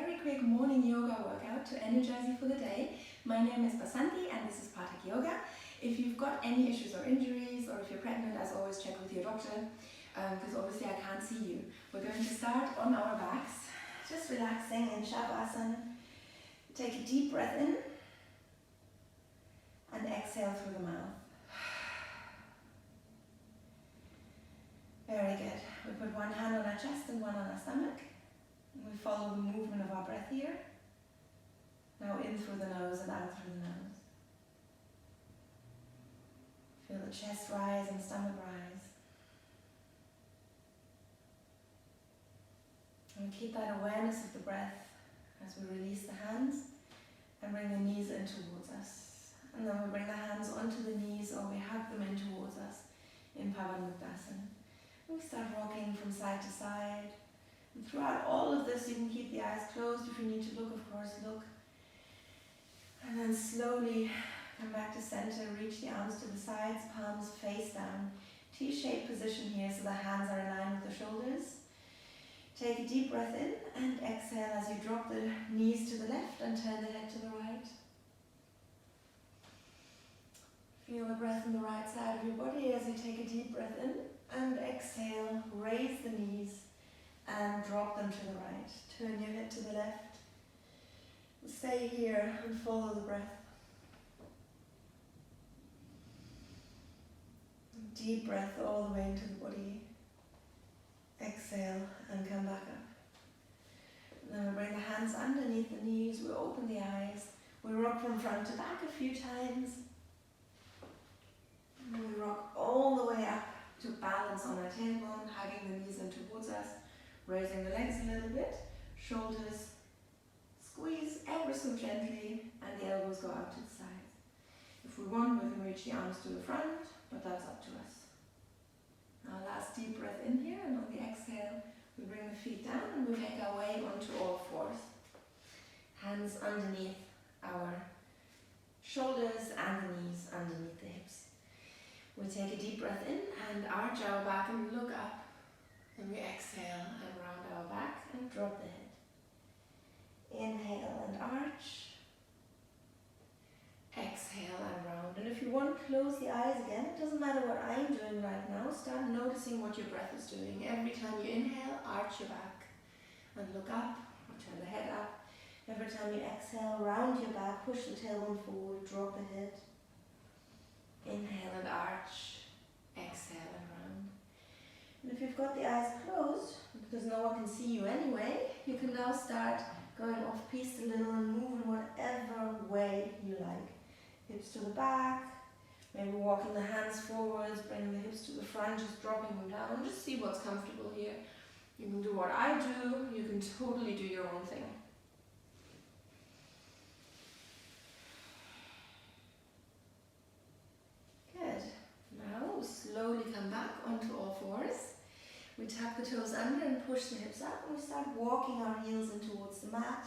very quick morning yoga workout to energize you for the day. My name is Basanti and this is Pathak Yoga. If you've got any issues or injuries, or if you're pregnant, as always, check with your doctor, because obviously I can't see you. We're going to start on our backs, just relaxing in Shavasana. Take a deep breath in and exhale through the mouth. Very good. We put one hand on our chest and one on our stomach. We follow the movement of our breath here. Now in through the nose and out through the nose. Feel the chest rise and stomach rise. And keep that awareness of the breath as we release the hands and bring the knees in towards us. And then we bring the hands onto the knees or we hug them in towards us in Pavanmuktasana. We start rocking from side to side. And throughout all of this, you can keep the eyes closed. If you need to look, of course, look. And then slowly come back to center, reach the arms to the sides, palms face down. T-shaped position here so the hands are in line with the shoulders. Take a deep breath in and exhale as you drop the knees to the left and turn the head to the right. Feel the breath in the right side of your body as you take a deep breath in and exhale. Raise the knees and drop them to the right. Turn your head to the left. Stay here and follow the breath. Deep breath all the way into the body. Exhale and come back up. And then we bring the hands underneath the knees. We open the eyes. We rock from front to back a few times. And we rock all the way up to balance on our tailbone, hugging the knees in towards us. Raising the legs a little bit, shoulders squeeze ever so gently, and the elbows go out to the sides. If we want, we can reach the arms to the front, but that's up to us. Now last deep breath in here, and on the exhale, we bring the feet down and we make our way onto all fours. Hands underneath our shoulders and the knees underneath the hips. We take a deep breath in and arch our back and look up. And we exhale and round our back and drop the head. Inhale and arch. Exhale and round. And if you want, close the eyes again. It doesn't matter what I'm doing right now. Start noticing what your breath is doing. Every time you inhale, arch your back and look up or turn the head up. Every time you exhale, round your back, push the tailbone forward, drop the head. Inhale and arch. Exhale and round. And if you've got the eyes closed, because no one can see you anyway, you can now start going off piste a little and move in whatever way you like. Hips to the back, maybe walking the hands forwards, bringing the hips to the front, just dropping them down. Just see what's comfortable here. You can do what I do, you can totally do your own thing. Good. Now we slowly come back onto all fours. We tuck the toes under and push the hips up, and we start walking our heels in towards the mat.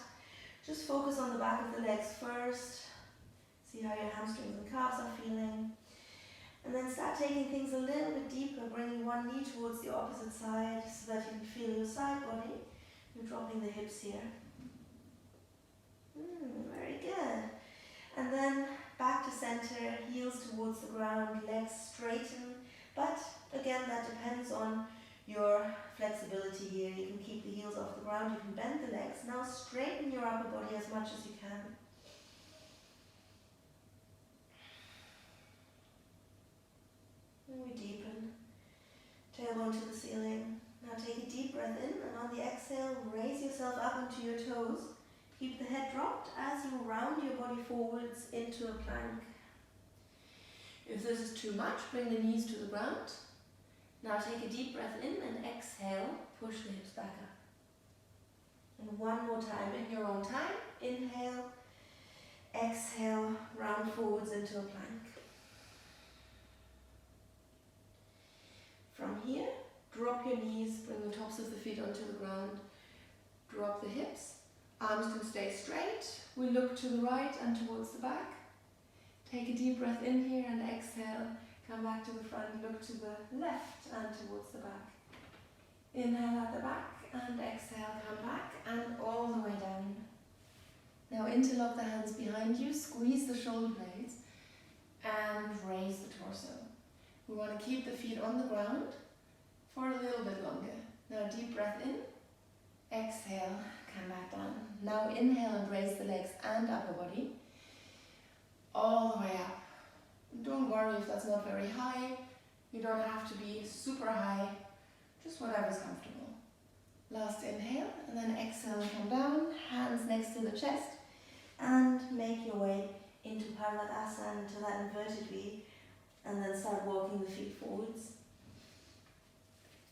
Just focus on the back of the legs first. See how your hamstrings and calves are feeling. And then start taking things a little bit deeper, bringing one knee towards the opposite side so that you can feel your side body. You're dropping the hips here. Very good. And then back to center, heels towards the ground, legs straighten. But again, that depends on your flexibility here. You can keep the heels off the ground, you can bend the legs. Now straighten your upper body as much as you can. And we deepen. Tailbone to the ceiling. Now take a deep breath in, and on the exhale, raise yourself up onto your toes. Keep the head dropped as you round your body forwards into a plank. If this is too much, bring the knees to the ground. Now take a deep breath in and exhale, push the hips back up. And one more time in your own time. Inhale, exhale, round forwards into a plank. From here, drop your knees, bring the tops of the feet onto the ground. Drop the hips, arms can stay straight. We look to the right and towards the back. Take a deep breath in here and exhale. Come back to the front, look to the left and towards the back. Inhale at the back and exhale, come back and all the way down. interlock the hands behind you, squeeze the shoulder blades, and raise the torso. We want to keep the feet on the ground for a little bit longer. Now deep breath in, exhale, come back down. Now inhale and raise the legs and upper body all the way up. Don't worry if that's not very high. You don't have to be super high, just whatever's comfortable. Last inhale, and then exhale, come down, hands next to the chest, and make your way into Pathak to that inverted V, and then start walking the feet forwards.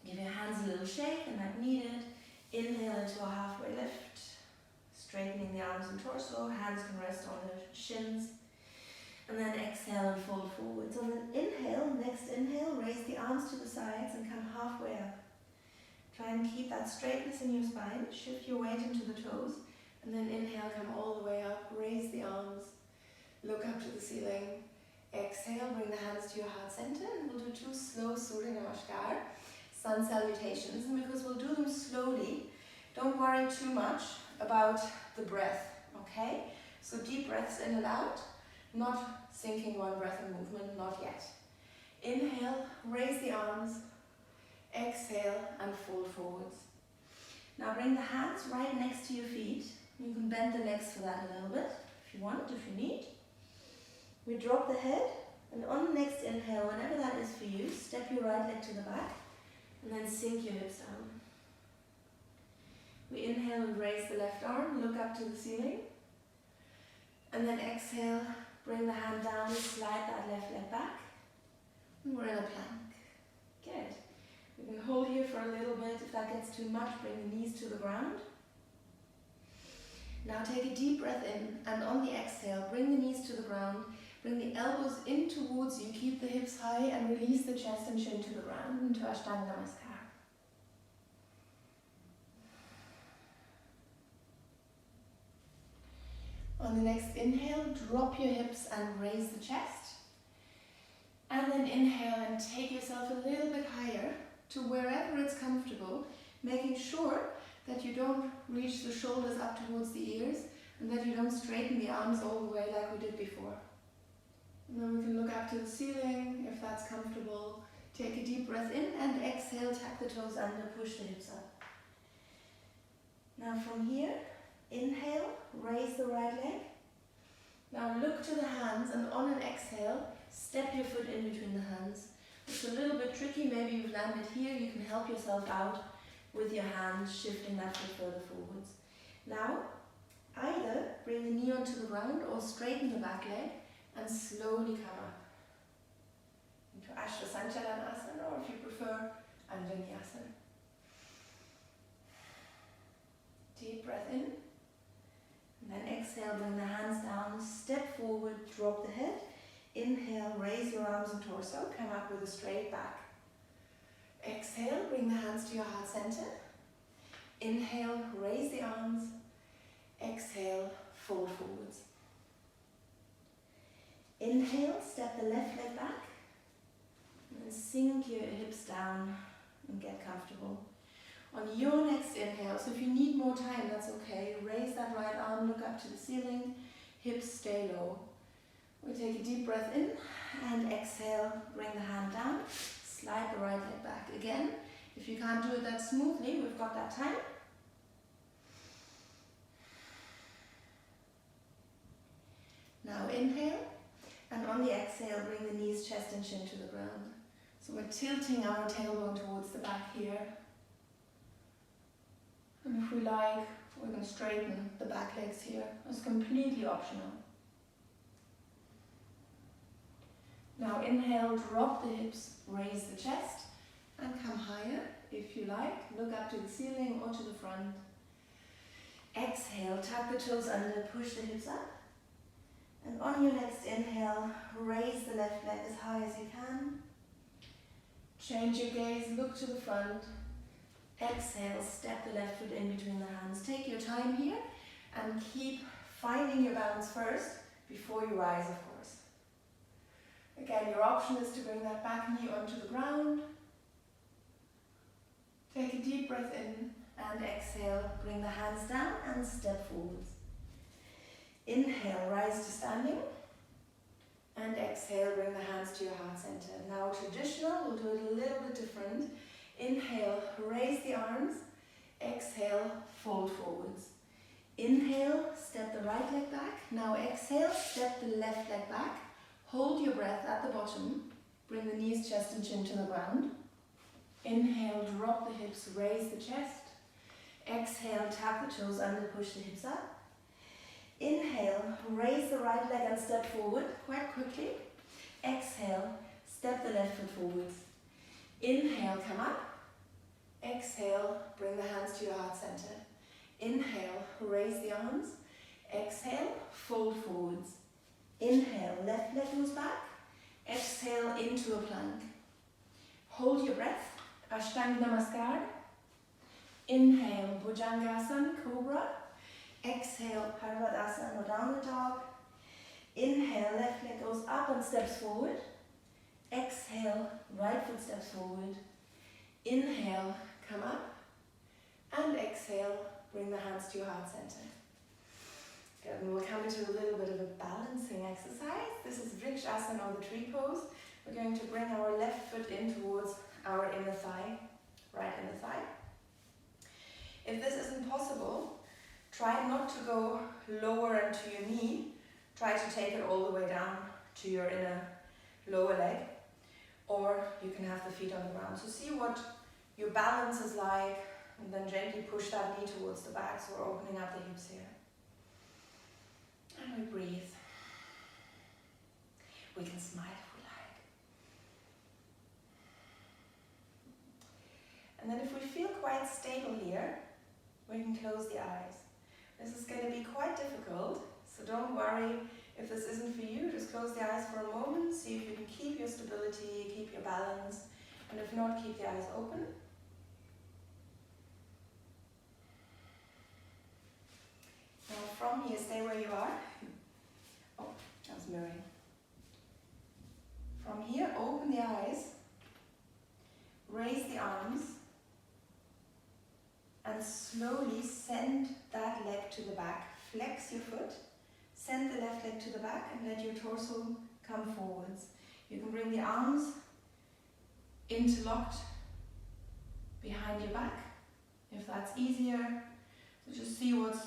Give your hands a little shake, and that needed. Inhale into a halfway lift, straightening the arms and torso, hands can rest on the shins, and then exhale and fold forwards. On an inhale, next inhale, raise the arms to the sides and come halfway up. Try and keep that straightness in your spine, shift your weight into the toes, and then inhale, come all the way up, raise the arms, look up to the ceiling. Exhale, bring the hands to your heart center, and we'll do 2 slow Surya Namaskar, sun salutations. And because we'll do them slowly, don't worry too much about the breath, okay? So deep breaths in and out, not sinking one breath in movement, not yet. Inhale, raise the arms, exhale and fold forwards. Now bring the hands right next to your feet. You can bend the legs for that a little bit, if you want, if you need. We drop the head, and on the next inhale, whenever that is for you, step your right leg to the back, and then sink your hips down. We inhale and raise the left arm, look up to the ceiling, and then exhale, bring the hand down, slide that left leg back, and we're in a plank. Good. We can hold here for a little bit. If that gets too much, bring the knees to the ground. Now take a deep breath in, and on the exhale, bring the knees to the ground, bring the elbows in towards you, keep the hips high, and release the chest and chin to the ground into Ashtanga Namaskar. On the next inhale, drop your hips and raise the chest. And then inhale and take yourself a little bit higher to wherever it's comfortable, making sure that you don't reach the shoulders up towards the ears and that you don't straighten the arms all the way like we did before. And then we can look up to the ceiling if that's comfortable. Take a deep breath in and exhale, tuck the toes under, push the hips up. Now from here, inhale, raise the right leg. Now look to the hands, and on an exhale, step your foot in between the hands. It's a little bit tricky, maybe you've landed here, you can help yourself out with your hands, shifting that foot further forwards. Now, either bring the knee onto the ground or straighten the back leg and slowly come up into Ashta Sanchalanasana, or if you prefer, Anjaneyasana. Deep breath in, and then exhale, bring the hands down, step forward, drop the head. Inhale, raise your arms and torso, come up with a straight back. Exhale, bring the hands to your heart center. Inhale, raise the arms. Exhale, fold forwards. Inhale, step the left leg back. And then sink your hips down and get comfortable. On your next inhale, so if you need more time, that's okay. Raise that right arm, look up to the ceiling, hips stay low. We take a deep breath in and exhale, bring the hand down, slide the right leg back. Again, if you can't do it that smoothly, we've got that time. Now inhale, and on the exhale, bring the knees, chest and chin to the ground. So we're tilting our tailbone towards the back here. And if we like, we can straighten the back legs here. It's completely optional. Now inhale, drop the hips, raise the chest, and come higher if you like. Look up to the ceiling or to the front. Exhale, tuck the toes under, push the hips up. And on your next inhale, raise the left leg as high as you can. Change your gaze, look to the front. Exhale, step the left foot in between the hands. Take your time here and keep finding your balance first before you rise, of course. Again, your option is to bring that back knee onto the ground. Take a deep breath in and exhale. Bring the hands down and step forwards. Inhale, rise to standing. And exhale, bring the hands to your heart center. Now traditional, we'll do it a little bit different. Inhale, raise the arms. Exhale, fold forwards. Inhale, step the right leg back. Now exhale, step the left leg back. Hold your breath at the bottom. Bring the knees, chest and chin to the ground. Inhale, drop the hips, raise the chest. Exhale, tap the toes under, push the hips up. Inhale, raise the right leg and step forward quite quickly. Exhale, step the left foot forwards. Inhale, come up. Exhale, bring the hands to your heart center. Inhale, raise the arms. Exhale, fold forwards. Inhale, left leg goes back. Exhale, into a plank. Hold your breath. Ashtanga Namaskar. Inhale, Bhujangasana, Cobra. Exhale, Parvadasana, downward dog. Inhale, left leg goes up and steps forward. Exhale, right foot steps forward. Inhale, come up. And exhale, bring the hands to your heart center. Good, and we'll come into a little bit of a balancing exercise. This is Vrikshasana or the tree pose. We're going to bring our left foot in towards our inner thigh, right inner thigh. If this isn't possible, try not to go lower into your knee. Try to take it all the way down to your inner lower leg, or you can have the feet on the ground. So see what your balance is like, and then gently push that knee towards the back, so we're opening up the hips here. And we breathe. We can smile if we like. And then if we feel quite stable here, we can close the eyes. This is going to be quite difficult, so don't worry if this isn't for you. Just close the eyes for a moment, see if you can keep your stability, keep your balance, and if not, keep the eyes open. Now from here, stay where you are. Oh, I was mirroring. From here, open the eyes, raise the arms, and slowly send that leg to the back. Flex your foot, send the left leg to the back, and let your torso come forwards. You can bring the arms interlocked behind your back, if that's easier. So just see what's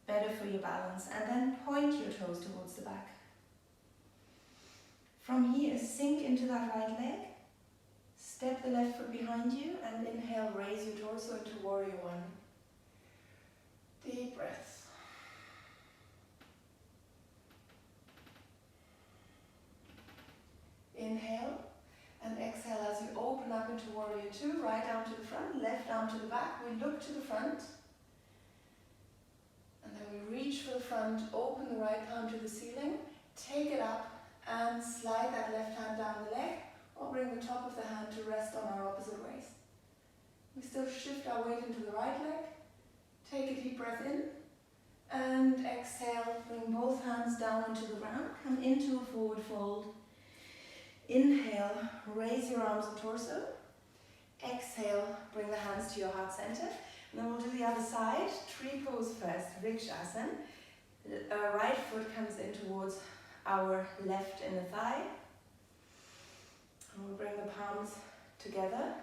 better for your balance, and then point your toes towards the back. From here, sink into that right leg, step the left foot behind you, and inhale, raise your torso into Warrior One. Deep breaths. Inhale, and exhale as you open up into Warrior Two, right arm to the front, left arm to the back. We look to the front. And then we reach for the front, open the right palm to the ceiling, take it up and slide that left hand down the leg, or bring the top of the hand to rest on our opposite waist. We still shift our weight into the right leg, take a deep breath in, and exhale, bring both hands down into the ground, come into a forward fold. Inhale, raise your arms and torso. Exhale, bring the hands to your heart center. And then we'll do the other side, tree pose first, Vrikshasana. Right foot comes in towards our left inner thigh. And we'll bring the palms together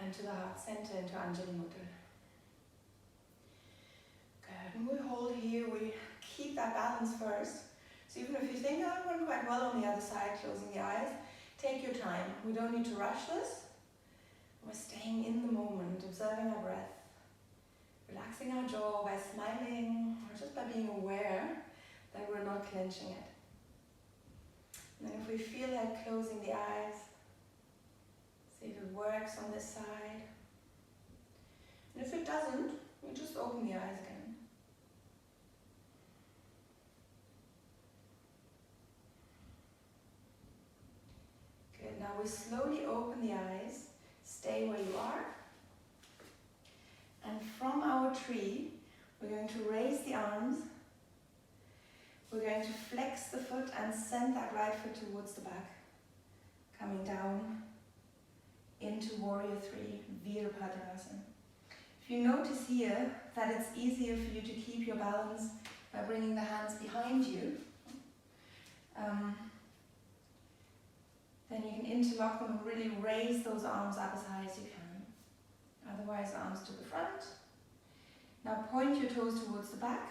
and to the heart center, into Anjali Mudra. Good, and we hold here, we keep that balance first. So even if you think, oh, I went quite well on the other side, closing the eyes, take your time. We don't need to rush this. We're staying in the moment, observing our breath, relaxing our jaw by smiling, or just by being aware that we're not clenching it. And then if we feel like closing the eyes, see if it works on this side. And if it doesn't, we just open the eyes again. Good, now we slowly open the eyes. Stay where you are. And from our tree, we're going to raise the arms. We're going to flex the foot and send that right foot towards the back. Coming down into Warrior Three, Virabhadrasana. If you notice here that it's easier for you to keep your balance by bringing the hands behind you. Then you can interlock them and really raise those arms up as high as you can. Otherwise, arms to the front. Now point your toes towards the back.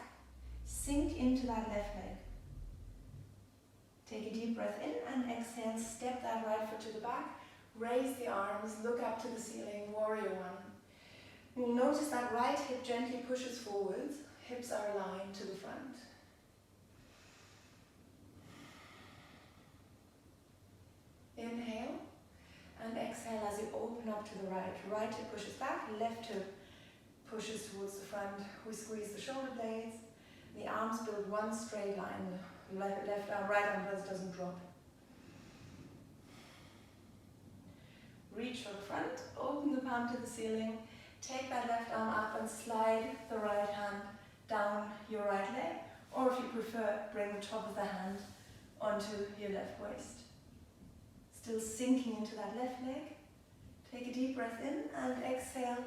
Sink into that left leg. Take a deep breath in and exhale. Step that right foot to the back. Raise the arms, look up to the ceiling, warrior one. You'll notice that right hip gently pushes forwards. Hips are aligned to the front. Inhale and exhale as you open up to the right. Right hip pushes back, left hip pushes towards the front. We squeeze the shoulder blades. The arms build one straight line. Left arm, right arm doesn't drop. Reach for the front, open the palm to the ceiling. Take that left arm up and slide the right hand down your right leg. Or if you prefer, bring the top of the hand onto your left waist. Still sinking into that left leg. Take a deep breath in and exhale.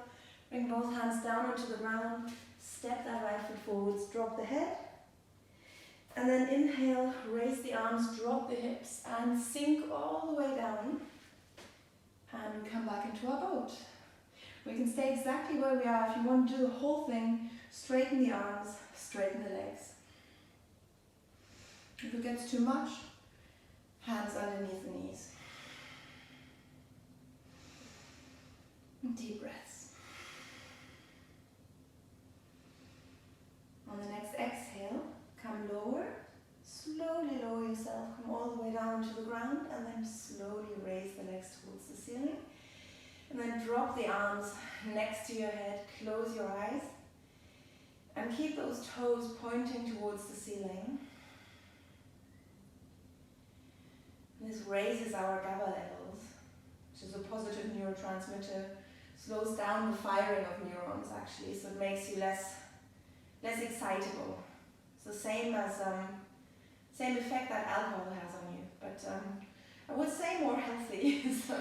Bring both hands down onto the ground. Step that right foot forwards, drop the head. And then inhale, raise the arms, drop the hips and sink all the way down. And we come back into our boat. We can stay exactly where we are. If you want to do the whole thing, straighten the arms, straighten the legs. If it gets too much, hands underneath the knees. Deep breaths. On the next exhale, come lower. Slowly lower yourself, come all the way down to the ground and then slowly raise the legs towards the ceiling. And then drop the arms next to your head, close your eyes and keep those toes pointing towards the ceiling. This raises our GABA levels, which is a positive neurotransmitter, slows down the firing of neurons actually, so it makes you less excitable. It's the same effect that alcohol has on you, but I would say more healthy. So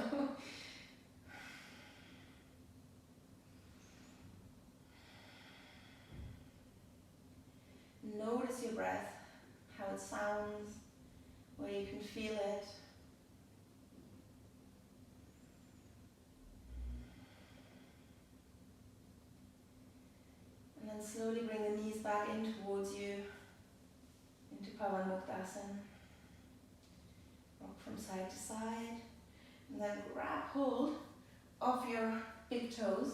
notice your breath, how it sounds, where you can feel it. And then slowly bring the knees back in towards you, into Pavanmuktasana. Rock from side to side. And then grab hold of your big toes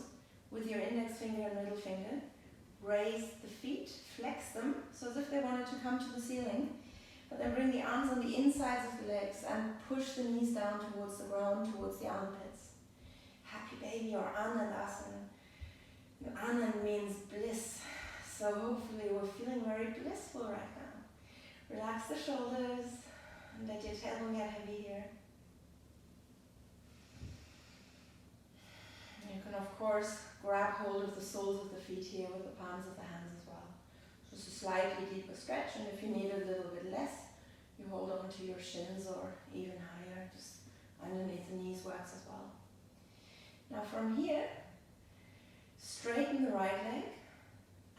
with your index finger and middle finger. Raise the feet, flex them, so as if they wanted to come to the ceiling. But then bring the arms on the insides of the legs and push the knees down towards the ground, towards the armpits. Happy baby or Anandasana. Anand means bliss, so hopefully we're feeling very blissful right now. Relax the shoulders and let your tailbone get heavy here. You can of course grab hold of the soles of the feet here with the palms of the hands as well. Just a slightly deeper stretch, and if you need a little bit less, you hold on to your shins or even higher, just underneath the knees works as well. Now from here, straighten the right leg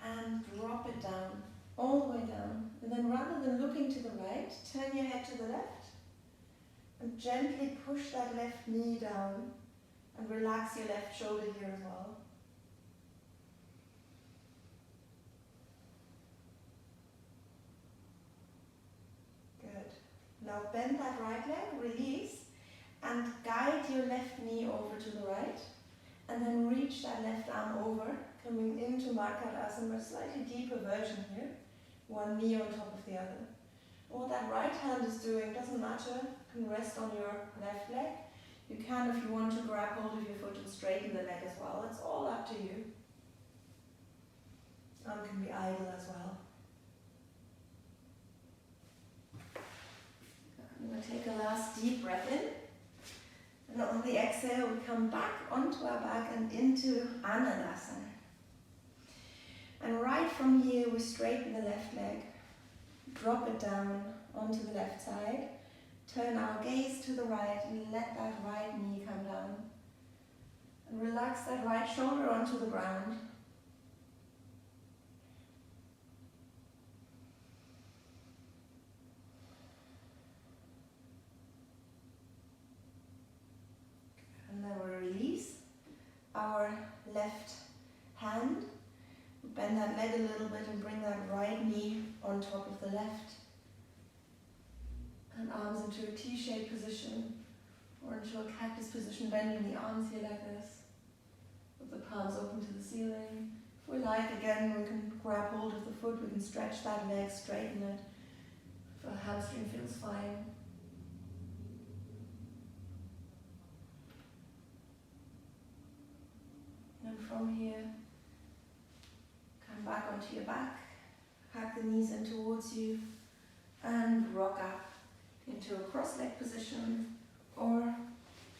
and drop it down, all the way down. And then rather than looking to the right, turn your head to the left and gently push that left knee down and relax your left shoulder here as well. Good. Now bend that right leg, release, and guide your left knee over to the right. And then reach that left arm over, coming into Markarasana, a slightly deeper version here. One knee on top of the other. What that right hand is doing doesn't matter. You can rest on your left leg. You can, if you want, to grab hold of your foot and straighten the leg as well. It's all up to you. Arm can be idle as well. I'm going to take a last deep breath in. And on the exhale, we come back onto our back and into Anandasana. And right from here, we straighten the left leg, drop it down onto the left side, turn our gaze to the right and let that right knee come down. And relax that right shoulder onto the ground. our left hand. Bend that leg a little bit and bring that right knee on top of the left. And arms into a T-shaped position or into a cactus position, bending the arms here like this. With the palms open to the ceiling. If we like, again, we can grab hold of the foot, we can stretch that leg, straighten it. If a hamstring feels fine. And from here, come back onto your back, hug the knees in towards you, and rock up into a cross-leg position, or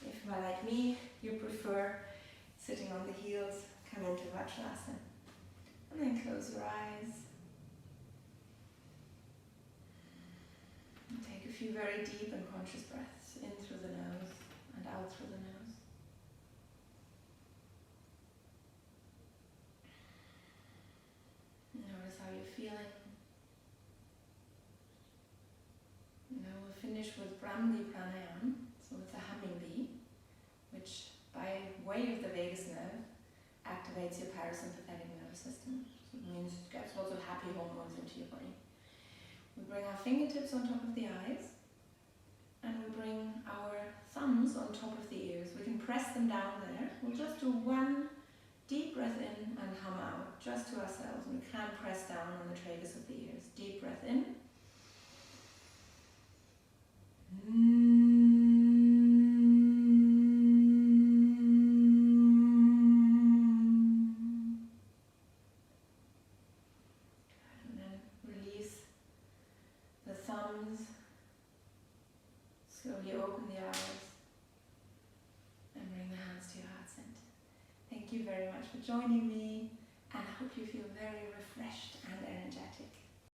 if you're like me, you prefer sitting on the heels, come into Vajrasana. And then close your eyes. And take a few very deep and conscious breaths in through the nose and out through the nose. Notice how you're feeling. Now we'll finish with Brahmali Pranayama, so it's a humming bee, which by way of the vagus nerve activates your parasympathetic nervous system. So it means it gets lots of happy hormones into your body. We bring our fingertips on top of the eyes, and we bring our thumbs on top of the ears. We can press them down there. We'll just do one deep breath in and hum out, just to ourselves. We can press down on the tragus of the ears. Deep breath in. And then release the thumbs. Slowly open the eyes. And bring the hands to your heart center. Thank you very much for joining me, and I hope you feel very refreshed and energetic.